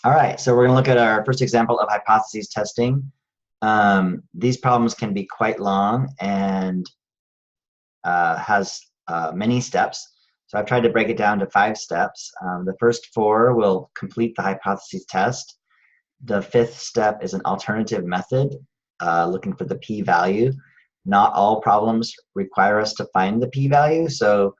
All right, so we're going to look at our first example of hypotheses testing. These problems can be quite long and has many steps. So I've tried to break it down to 5 steps. The first 4 will complete the hypotheses test. The 5th step is an alternative method, looking for the p-value. Not all problems require us to find the p-value, so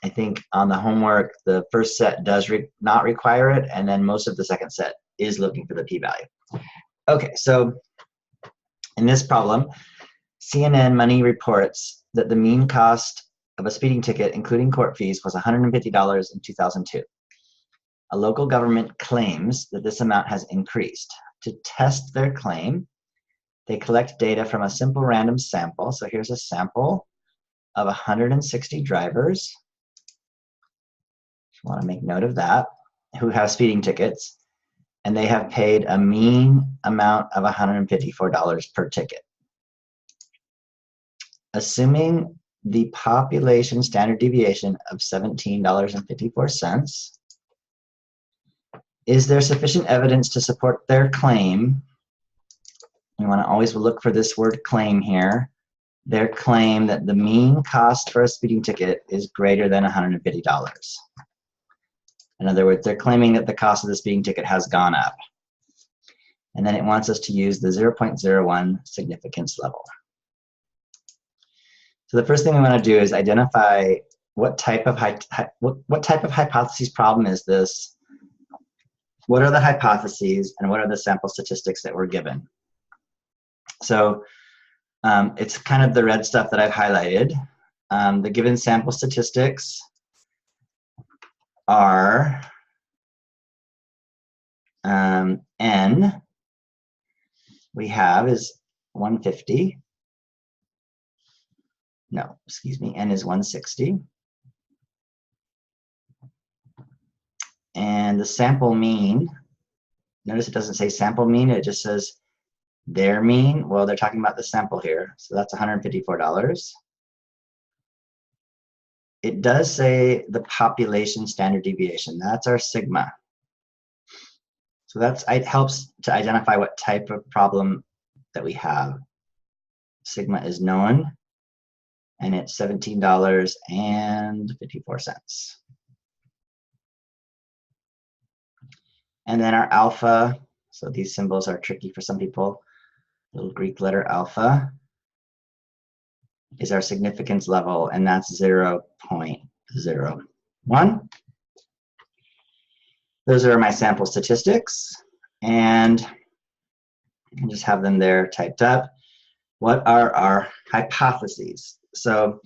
I think on the homework, the first set does not require it, and then most of the second set is looking for the p-value. Okay, so in this problem, CNN Money reports that the mean cost of a speeding ticket, including court fees, was $150 in 2002. A local government claims that this amount has increased. To test their claim, they collect data from a simple random sample. So here's a sample of 160 drivers. I want to make note of that, who have speeding tickets, and they have paid a mean amount of $154 per ticket. Assuming the population standard deviation of $17.54, is there sufficient evidence to support their claim? You want to always look for this word claim here. Their claim that the mean cost for a speeding ticket is greater than $150. In other words, they're claiming that the cost of the speeding ticket has gone up. And then it wants us to use the 0.01 significance level. So the first thing we want to do is identify what type of hypothesis problem is this, what are the hypotheses, and what are the sample statistics that we're given. So it's kind of the red stuff that I've highlighted. The given sample statistics are N we have is 150. No, excuse me, N is 160. And the sample mean, notice it doesn't say sample mean, it just says their mean. Well, they're talking about the sample here, so that's $154. It does say the population standard deviation. That's our sigma. So it helps to identify what type of problem that we have. Sigma is known, and it's $17.54. And then our alpha, so these symbols are tricky for some people, little Greek letter alpha, is our significance level, and that's 0.01. Those are my sample statistics, and I can just have them there typed up. What are our hypotheses? So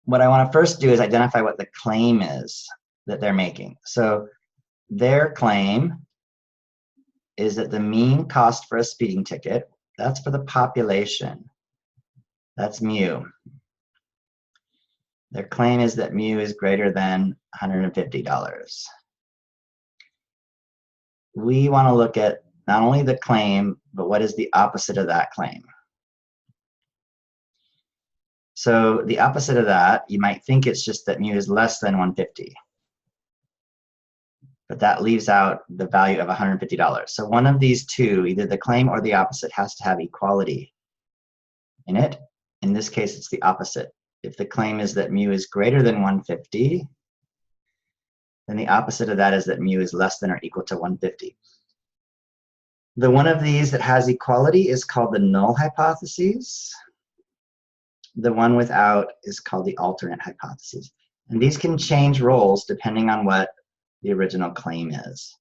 what I want to first do is identify what the claim is that they're making. So their claim is that the mean cost for a speeding ticket, that's for the population, that's mu. Their claim is that mu is greater than $150. We want to look at not only the claim, but what is the opposite of that claim. So the opposite of that, you might think it's just that mu is less than 150. But that leaves out the value of $150. So one of these two, either the claim or the opposite, has to have equality in it. In this case, it's the opposite. If the claim is that mu is greater than 150, then the opposite of that is that mu is less than or equal to 150. The one of these that has equality is called the null hypothesis. The one without is called the alternate hypothesis. And these can change roles depending on what the original claim is.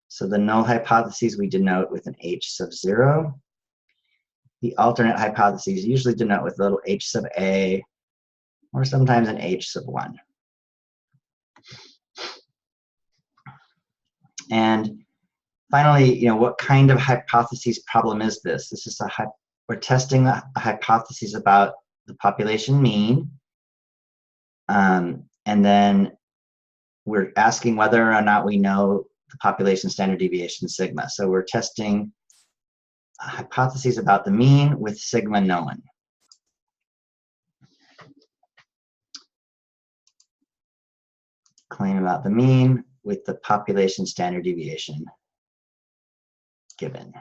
So the null hypotheses we denote with an H sub 0. The alternate hypotheses usually denote with a little h sub a, or sometimes an h sub 1. And finally, what kind of hypothesis problem is this? This is we're testing a hypothesis about the population mean, and then we're asking whether or not we know the population standard deviation sigma. So we're testing hypotheses about the mean with sigma known. Claim about the mean with the population standard deviation given.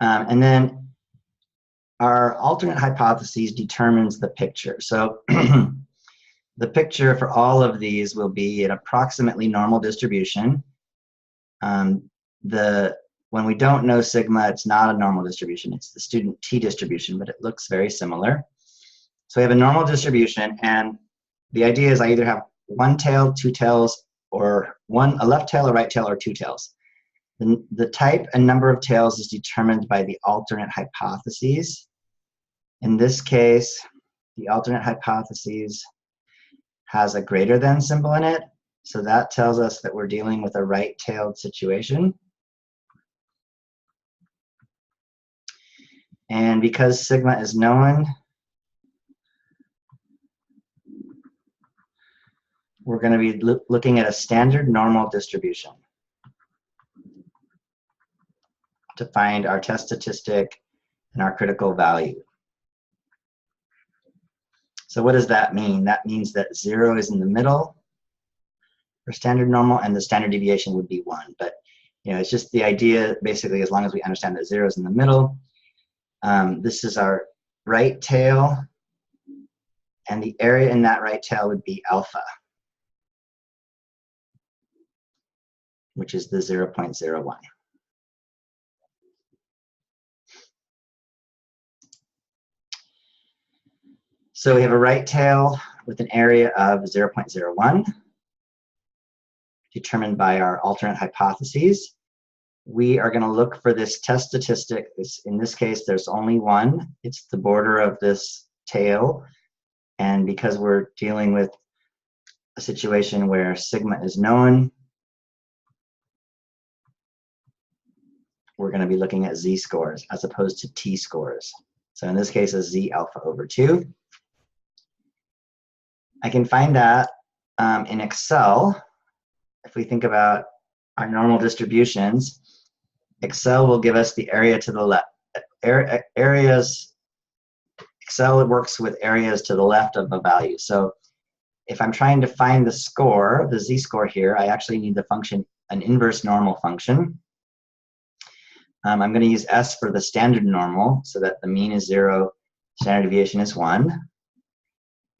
And then our alternate hypotheses determines the picture. So the picture for all of these will be an approximately normal distribution. When we don't know sigma, it's not a normal distribution. It's the student t distribution, but it looks very similar. So we have a normal distribution, and the idea is I either have one tail, two tails, or a left tail, a right tail, or two tails. The type and number of tails is determined by the alternate hypotheses. In this case, the alternate hypotheses has a greater than symbol in it, so that tells us that we're dealing with a right-tailed situation. And because sigma is known, we're going to be looking at a standard normal distribution to find our test statistic and our critical value. So what does that mean? That means that 0 is in the middle for standard normal, and the standard deviation would be 1. But it's just the idea, basically, as long as we understand that 0 is in the middle. This is our right tail, and the area in that right tail would be alpha, which is the 0.01. So we have a right tail with an area of 0.01, determined by our alternate hypotheses. We are going to look for this test statistic. In this case, there's only one. It's the border of this tail. And because we're dealing with a situation where sigma is known, we're going to be looking at z-scores as opposed to t-scores. So in this case, a z alpha over 2. I can find that in Excel. If we think about our normal distributions, Excel will give us the area to the left. Excel works with areas to the left of a value. So if I'm trying to find the score, the z-score here, I actually need the function, an inverse normal function. I'm going to use S for the standard normal so that the mean is 0, standard deviation is 1.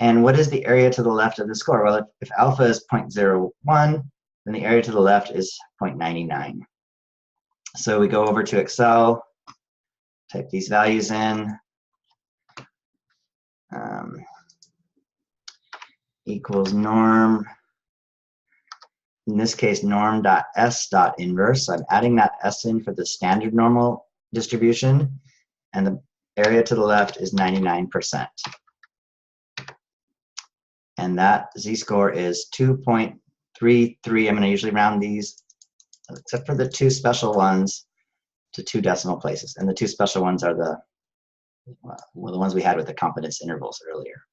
And what is the area to the left of the score? Well, if alpha is 0.01, then the area to the left is 0.99. So we go over to Excel, type these values in, equals norm, in this case norm.s.inverse, so I'm adding that s in for the standard normal distribution, and the area to the left is 99%. And that z-score is 2.33. I'm going to usually round these, except for the two special ones, to 2 decimal places. And the 2 special ones are the ones we had with the confidence intervals earlier,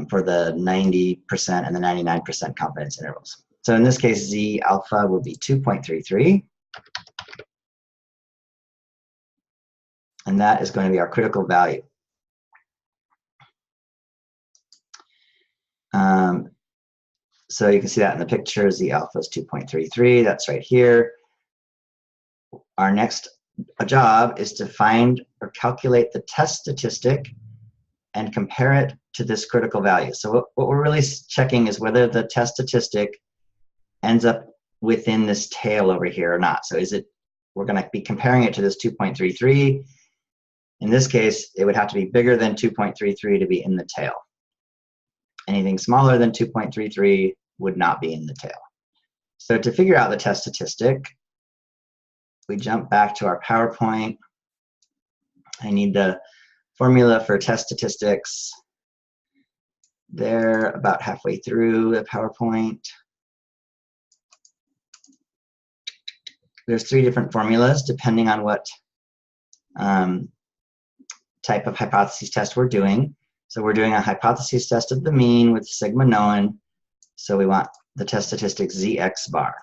for the 90% and the 99% confidence intervals. So in this case, z alpha will be 2.33. And that is going to be our critical value. So you can see that in the picture, z alpha is 2.33. That's right here. Our next job is to find or calculate the test statistic and compare it to this critical value. So what we're really checking is whether the test statistic ends up within this tail over here or not. So we're going to be comparing it to this 2.33. In this case, it would have to be bigger than 2.33 to be in the tail. Anything smaller than 2.33 would not be in the tail. So to figure out the test statistic, we jump back to our PowerPoint. I need the formula for test statistics. They're about halfway through the PowerPoint. There's 3 different formulas depending on what type of hypothesis test we're doing. So we're doing a hypothesis test of the mean with sigma known. So we want the test statistic zx bar.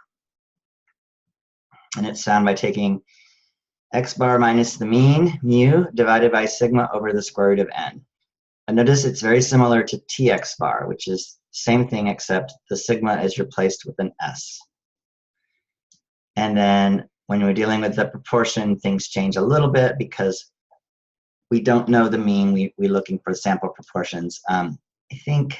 And it's found by taking x bar minus the mean, mu, divided by sigma over the square root of n. And notice it's very similar to tx bar, which is same thing except the sigma is replaced with an S. And then when we're dealing with the proportion, things change a little bit because we don't know the mean. We're looking for sample proportions. I think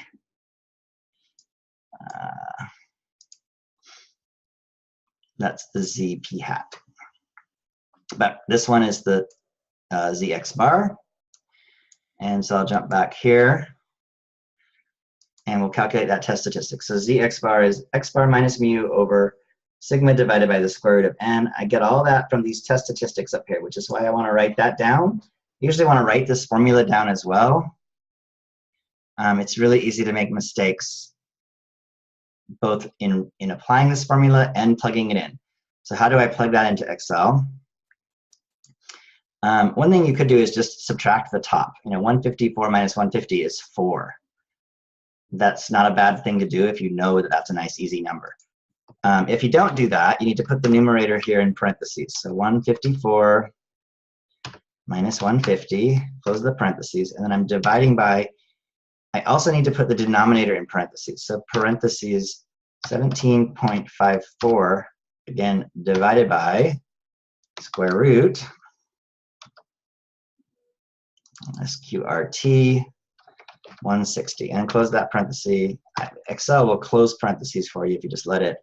that's the Z p hat. But this one is the ZX bar. And so I'll jump back here and we'll calculate that test statistic. So ZX bar is X bar minus mu over sigma divided by the square root of n. I get all that from these test statistics up here, which is why I want to write that down. I usually want to write this formula down as well. It's really easy to make mistakes both in applying this formula and plugging it in. So how do I plug that into Excel? One thing you could do is just subtract the top. 154 minus 150 is 4. That's not a bad thing to do if you know that that's a nice easy number. If you don't do that, you need to put the numerator here in parentheses. So 154 minus 150, close the parentheses, and then I'm dividing by, I also need to put the denominator in parentheses. So parentheses 17.54, again, divided by square root, SQRT, 160, and close that parenthesis. Excel will close parentheses for you if you just let it.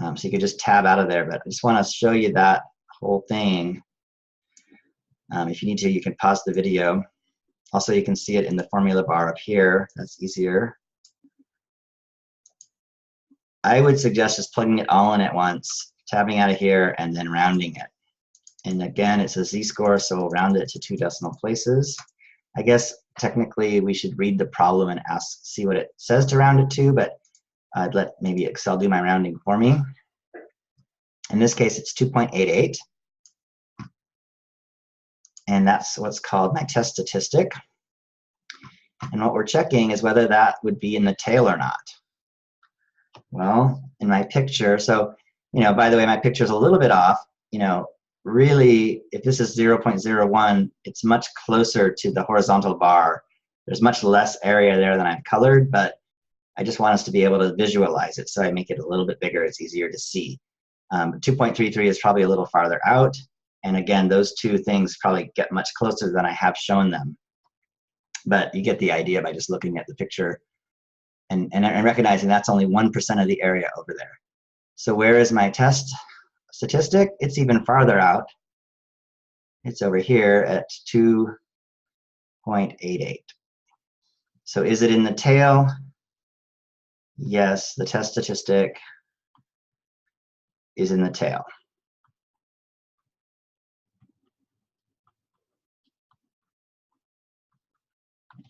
So you could just tab out of there, but I just want to show you that whole thing. If you need to, you can pause the video. Also, you can see it in the formula bar up here. That's easier. I would suggest just plugging it all in at once, tabbing out of here, and then rounding it. And again, it's a z-score, so we'll round it to 2 decimal places. I guess technically we should read the problem and see what it says to round it to, but I'd let maybe Excel do my rounding for me. In this case, it's 2.88. And that's what's called my test statistic. And what we're checking is whether that would be in the tail or not. Well, in my picture, so, by the way, my picture's a little bit off. Really, if this is 0.01, it's much closer to the horizontal bar. There's much less area there than I've colored, but I just want us to be able to visualize it, so I make it a little bit bigger. It's easier to see. 2.33 is probably a little farther out. And again, those two things probably get much closer than I have shown them. But you get the idea by just looking at the picture and recognizing that's only 1% of the area over there. So where is my test statistic? It's even farther out. It's over here at 2.88. So is it in the tail? Yes, the test statistic is in the tail.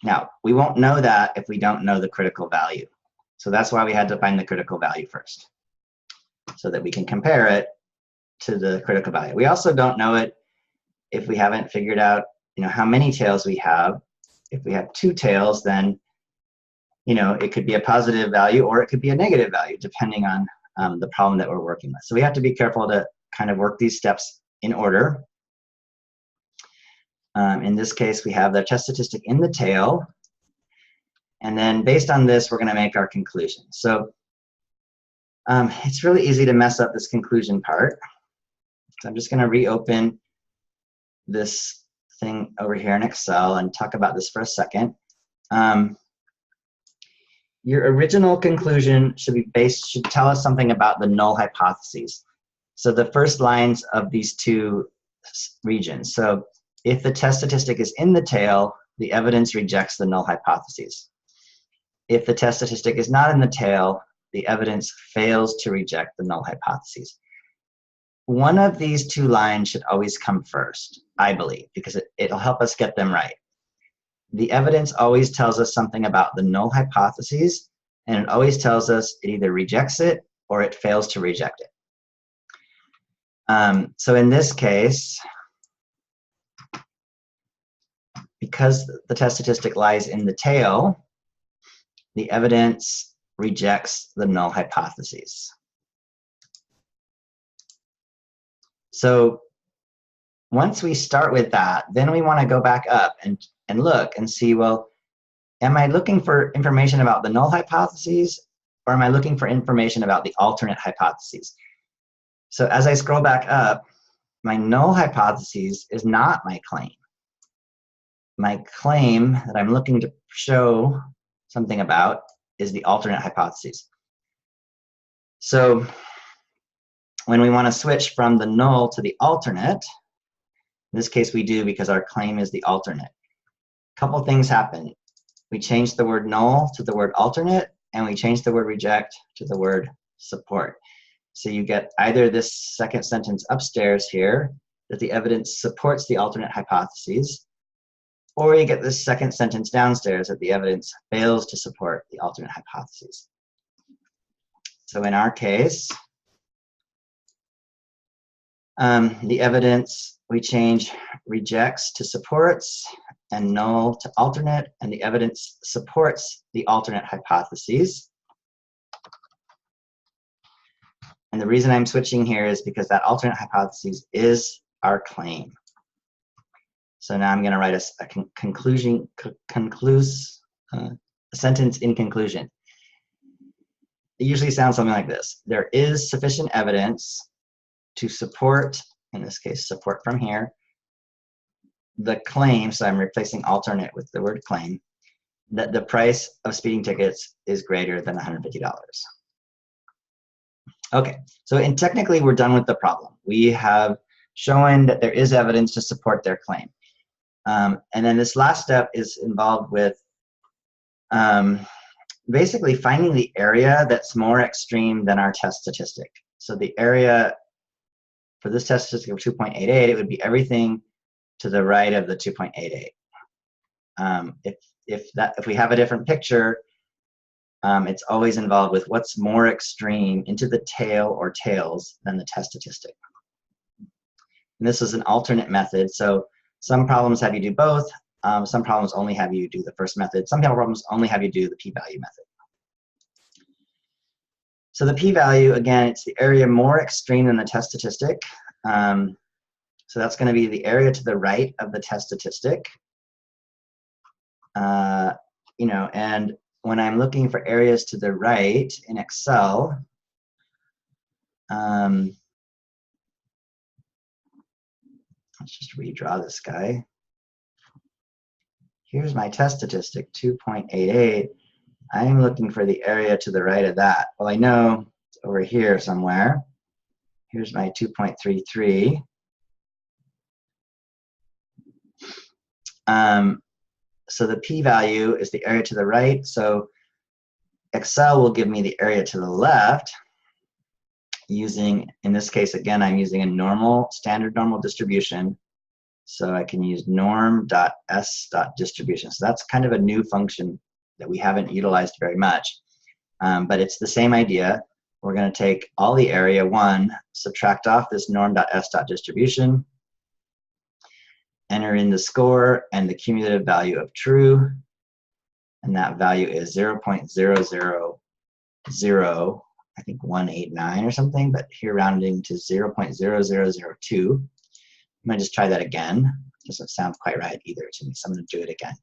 Now, we won't know that if we don't know the critical value. So that's why we had to find the critical value first, so that we can compare it to the critical value. We also don't know it if we haven't figured out, how many tails we have. If we have 2 tails, then, it could be a positive value or it could be a negative value, depending on the problem that we're working with. So we have to be careful to kind of work these steps in order. In this case, we have the test statistic in the tail. And then based on this, we're going to make our conclusion. So it's really easy to mess up this conclusion part. So I'm just going to reopen this thing over here in Excel and talk about this for a second. Your original conclusion should tell us something about the null hypotheses. So the first lines of these two regions. So if the test statistic is in the tail, the evidence rejects the null hypotheses. If the test statistic is not in the tail, the evidence fails to reject the null hypotheses. One of these 2 lines should always come first, I believe, because it'll help us get them right. The evidence always tells us something about the null hypotheses, and it always tells us it either rejects it or it fails to reject it. So in this case, because the test statistic lies in the tail, the evidence rejects the null hypotheses. So once we start with that, then we want to go back up and look and see, well, am I looking for information about the null hypotheses, or am I looking for information about the alternate hypotheses? So as I scroll back up, my null hypotheses is not my claim. My claim that I'm looking to show something about is the alternate hypotheses. So when we want to switch from the null to the alternate, in this case we do because our claim is the alternate. A couple things happen. We change the word null to the word alternate, and we change the word reject to the word support. So you get either this second sentence upstairs here, that the evidence supports the alternate hypotheses, or you get this second sentence downstairs that the evidence fails to support the alternate hypotheses. So in our case, the evidence, we change rejects to supports and null to alternate, and the evidence supports the alternate hypotheses. And the reason I'm switching here is because that alternate hypothesis is our claim. So now I'm going to write a sentence in conclusion. It usually sounds something like this. There is sufficient evidence to support, in this case, support from here, the claim, so I'm replacing alternate with the word claim, that the price of speeding tickets is greater than $150. Okay, so technically we're done with the problem. We have shown that there is evidence to support their claim. And then this last step is involved with basically finding the area that's more extreme than our test statistic. So the area for this test statistic of 2.88, it would be everything to the right of the 2.88. If we have a different picture, it's always involved with what's more extreme into the tail or tails than the test statistic. And this is an alternate method, so some problems have you do both. Some problems only have you do the first method. Some problems only have you do the p-value method. So the p-value, again, it's the area more extreme than the test statistic. So that's going to be the area to the right of the test statistic. You know, and when I'm looking for areas to the right in Excel, let's just redraw this guy. Here's my test statistic, 2.88. I'm looking for the area to the right of that. Well, I know it's over here somewhere. Here's my 2.33. So the p-value is the area to the right. So Excel will give me the area to the left using, in this case, again, I'm using a standard normal distribution. So I can use norm.s.distribution. So that's kind of a new function that we haven't utilized very much. But it's the same idea. We're going to take all the area 1, subtract off this norm.s.distribution, enter in the score and the cumulative value of true, and that value is 0.000, I think 189 or something, but here rounding to 0.0002. I'm going to just try that again. Doesn't sound quite right either to me, so I'm going to do it again.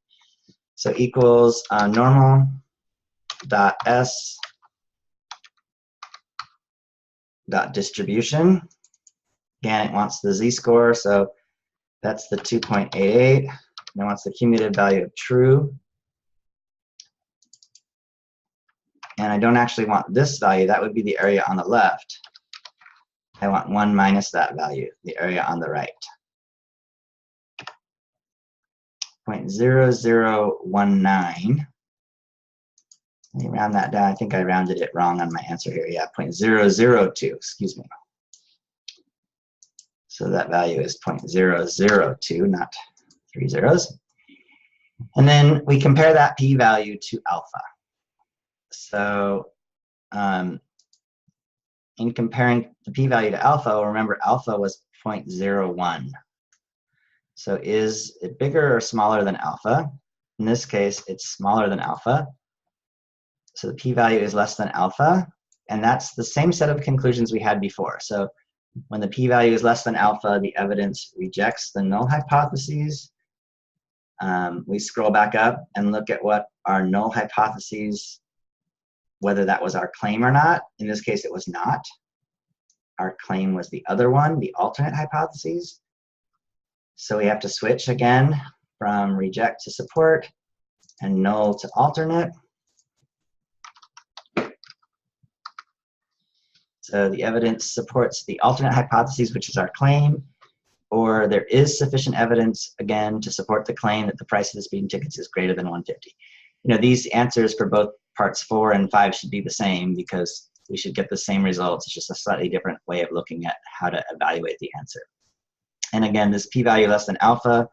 So equals normal.s.distribution. Again, it wants the z-score, so that's the 2.88. And it wants the cumulative value of true. And I don't actually want this value. That would be the area on the left. I want 1 minus that value, the area on the right. 0.0019. Let me round that down. I think I rounded it wrong on my answer here. Yeah, 0.002, excuse me. So that value is 0.002, not 3 zeros. And then we compare that p-value to alpha. So in comparing the p-value to alpha, remember alpha was 0.01. So is it bigger or smaller than alpha? In this case, it's smaller than alpha. So the p-value is less than alpha. And that's the same set of conclusions we had before. So when the p-value is less than alpha, the evidence rejects the null hypotheses. We scroll back up and look at what our null hypotheses, whether that was our claim or not. In this case, it was not. Our claim was the other one, the alternate hypotheses. So we have to switch again from reject to support and null to alternate. So the evidence supports the alternate hypotheses, which is our claim, or there is sufficient evidence, again, to support the claim that the price of the speeding tickets is greater than 150. You know, these answers for both parts 4 and 5 should be the same because we should get the same results. It's just a slightly different way of looking at how to evaluate the answer. And again, this p-value less than alpha,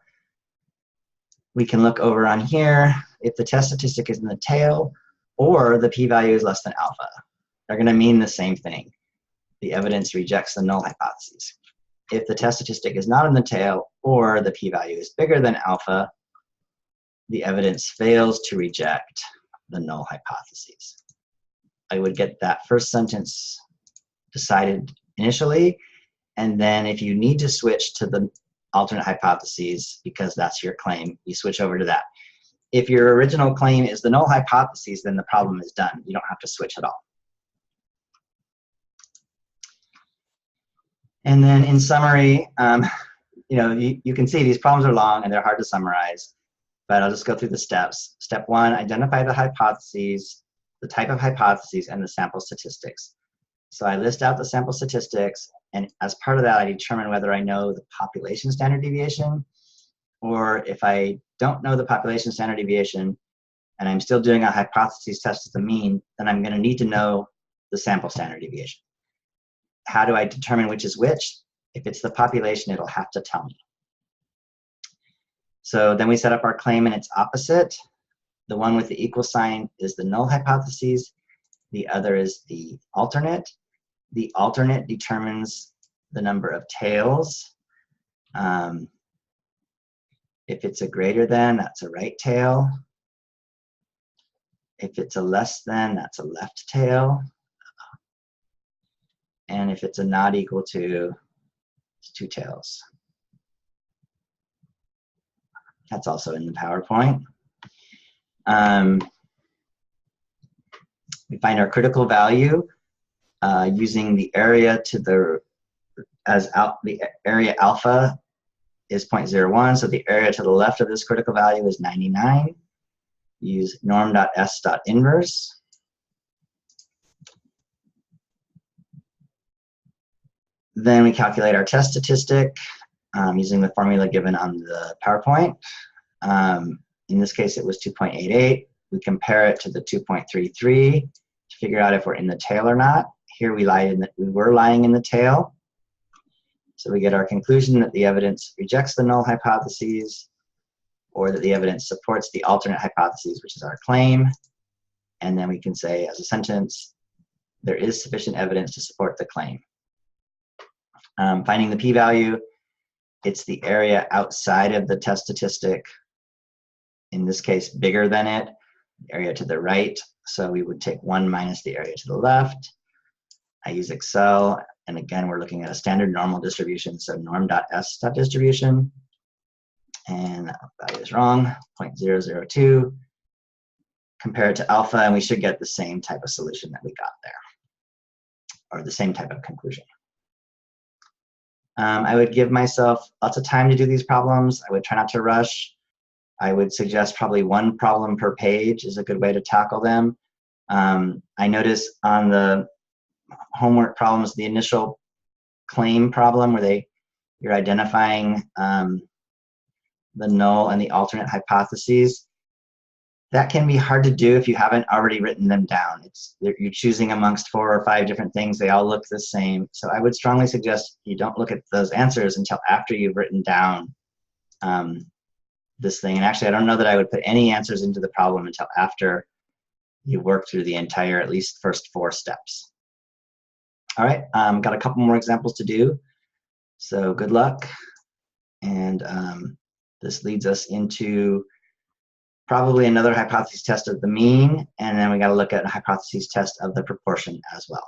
we can look over on here. If the test statistic is in the tail or the p-value is less than alpha, they're going to mean the same thing. The evidence rejects the null hypotheses. If the test statistic is not in the tail or the p-value is bigger than alpha, the evidence fails to reject the null hypotheses. I would get that first sentence decided initially, and then if you need to switch to the alternate hypotheses because that's your claim, you switch over to that. If your original claim is the null hypotheses, then the problem is done. You don't have to switch at all. And then in summary, you know, you can see these problems are long and they're hard to summarize, but I'll just go through the steps. Step 1, identify the hypotheses, the type of hypotheses, and the sample statistics. So I list out the sample statistics, and as part of that, I determine whether I know the population standard deviation, or if I don't know the population standard deviation and I'm still doing a hypothesis test at the mean, then I'm going to need to know the sample standard deviation. How do I determine which is which? If it's the population, it'll have to tell me. So then we set up our claim and its opposite. The one with the equal sign is the null hypotheses. The other is the alternate. The alternate determines the number of tails. If it's a greater than, that's a right tail. If it's a less than, that's a left tail. And if it's a not equal to, it's 2 tails. That's also in the PowerPoint. We find our critical value using the area to the, the area alpha is 0.01, so the area to the left of this critical value is 99. Use norm.s.inverse. Then we calculate our test statistic using the formula given on the PowerPoint. In this case, it was 2.88. We compare it to the 2.33 to figure out if we're in the tail or not. Here we were lying in the tail. So we get our conclusion that the evidence rejects the null hypotheses, or that the evidence supports the alternate hypotheses, which is our claim. And then we can say as a sentence, there is sufficient evidence to support the claim. Finding the p-value, it's the area outside of the test statistic, in this case bigger than it, the area to the right, so we would take 1 minus the area to the left. I use Excel, and again we're looking at a standard normal distribution, so norm.s.distribution, and that value is wrong, 0.002. Compare it to alpha, and we should get the same type of solution that we got there, or the same type of conclusion. I would give myself lots of time to do these problems. I would try not to rush. I would suggest probably 1 problem per page is a good way to tackle them. I notice on the homework problems, the initial claim problem where you're identifying the null and the alternate hypotheses, that can be hard to do if you haven't already written them down. You're choosing amongst 4 or 5 different things. They all look the same. So I would strongly suggest you don't look at those answers until after you've written down this thing. And actually, I don't know that I would put any answers into the problem until after you work through the entire, at least first 4 steps. All right, got a couple more examples to do. So good luck. And this leads us into probably another hypothesis test of the mean, and then we got to look at a hypothesis test of the proportion as well.